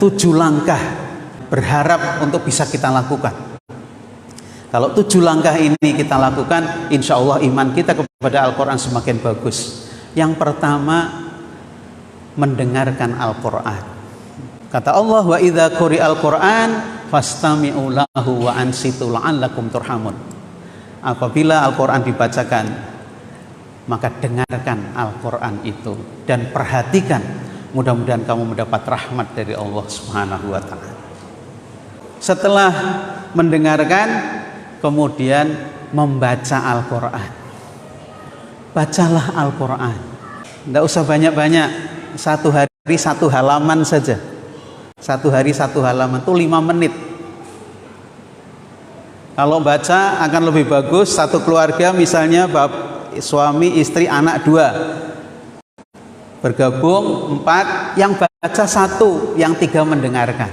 7 langkah berharap untuk bisa kita lakukan. Kalau 7 langkah ini kita lakukan, insya Allah iman kita kepada Al-Quran semakin bagus. Yang pertama, mendengarkan Al-Quran. Kata Allah, wa idza quri'al Quran fastami'u lahu wa ansitu la'allakum turhamun. Apabila Al-Quran dibacakan, maka dengarkan Al-Quran itu dan perhatikan, mudah-mudahan kamu mendapat rahmat dari Allah Subhanahu wa ta'ala. Setelah mendengarkan, kemudian membaca Al-Quran. Bacalah Al-Quran. Tidak usah banyak-banyak, 1 hari 1 halaman saja. 1 hari 1 halaman itu 5 menit. Kalau baca akan lebih bagus, 1 keluarga misalnya suami, istri, anak 2 bergabung 4, yang baca 1, yang 3 mendengarkan.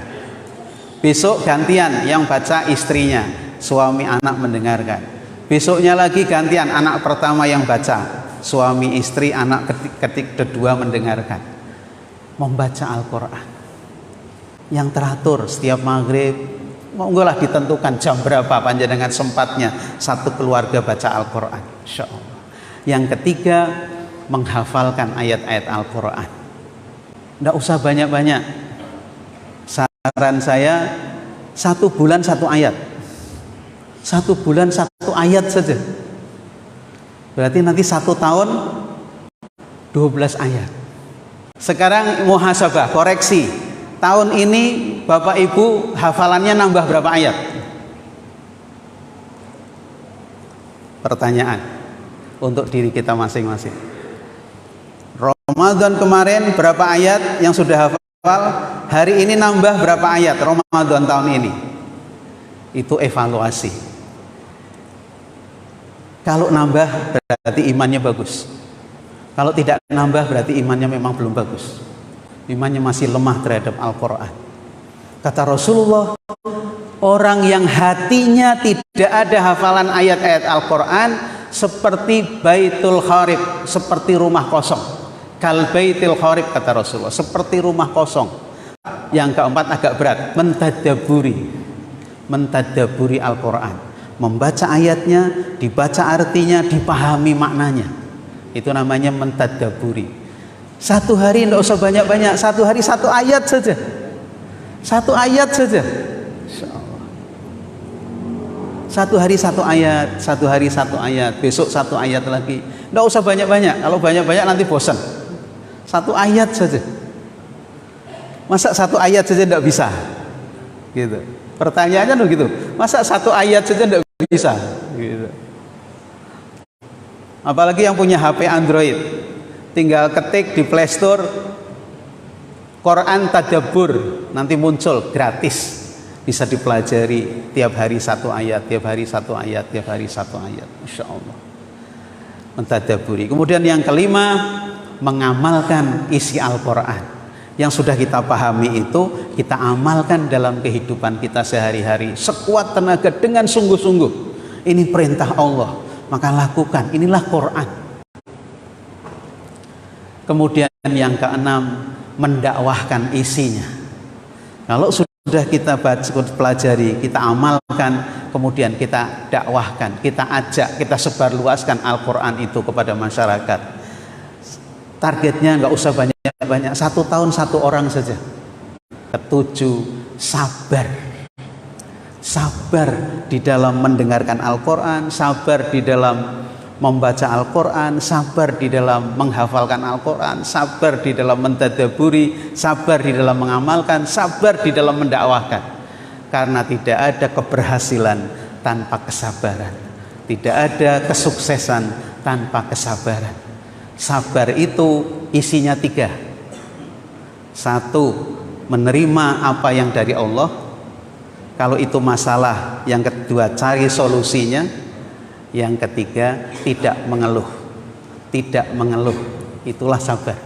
Besok gantian, yang baca istrinya, suami, anak mendengarkan. Besoknya lagi gantian, anak pertama yang baca, suami, istri, anak kedua mendengarkan. Membaca Al-Quran yang teratur setiap maghrib, monggolah ditentukan jam berapa panjenengan sempatnya 1 keluarga baca Al-Quran, insya Allah. Yang ketiga, menghafalkan ayat-ayat Al-Quran. Tidak usah banyak-banyak. Saran saya, 1 bulan 1 ayat. 1 bulan 1 ayat saja. Berarti nanti 1 tahun 12 ayat. Sekarang muhasabah, koreksi. Tahun ini Bapak Ibu hafalannya nambah berapa ayat? Pertanyaan untuk diri kita masing-masing. Ramadan kemarin berapa ayat yang sudah hafal? Hari ini nambah berapa ayat Ramadan tahun ini? Itu evaluasi. Kalau nambah berarti imannya bagus. Kalau tidak nambah berarti imannya memang belum bagus. Imannya masih lemah terhadap Al-Quran. Kata Rasulullah, orang yang hatinya tidak ada hafalan ayat-ayat Al-Quran seperti baitul kharib, seperti rumah kosong. Kal baitil kharib, kata Rasulullah, seperti rumah kosong. Yang keempat agak berat, mentadaburi Al-Quran, membaca ayatnya, dibaca artinya, dipahami maknanya. Itu namanya mentadaburi. 1 hari tidak usah banyak-banyak, 1 hari 1 ayat saja. 1 ayat saja. Insyaallah. 1 hari 1 ayat, 1 hari 1 ayat, besok 1 ayat lagi. Tidak usah banyak-banyak. Kalau banyak-banyak nanti bosan. 1 ayat saja. Masa 1 ayat saja tidak bisa? Gitu. Pertanyaannya begitu. Masa 1 ayat saja tidak bisa? Gitu. Apalagi yang punya HP Android. Tinggal ketik di Play Store Quran Tadabbur, nanti muncul gratis, bisa dipelajari tiap hari 1 ayat, tiap hari 1 ayat, tiap hari 1 ayat, Masya Allah. Mentadaburi. Kemudian yang kelima, mengamalkan isi Al-Quran yang sudah kita pahami itu, kita amalkan dalam kehidupan kita sehari-hari sekuat tenaga dengan sungguh-sungguh. Ini perintah Allah, maka lakukan. Inilah Quran. Kemudian yang keenam, mendakwahkan isinya. Kalau sudah kita baca, pelajari, kita amalkan, kemudian kita dakwahkan, kita ajak, kita sebarluaskan Al-Quran itu kepada masyarakat. Targetnya nggak usah banyak-banyak, 1 tahun 1 orang saja. Ketujuh, sabar. Sabar di dalam mendengarkan Al-Quran, sabar di dalam membaca Al-Quran, sabar di dalam menghafalkan Al-Quran, sabar di dalam mentadaburi, sabar di dalam mengamalkan, sabar di dalam mendakwahkan. Karena tidak ada keberhasilan tanpa kesabaran, tidak ada kesuksesan tanpa kesabaran. Sabar itu isinya 3. 1, menerima apa yang dari Allah. Kalau itu masalah, yang kedua cari solusinya. Yang ketiga, tidak mengeluh. Tidak mengeluh, itulah sabar.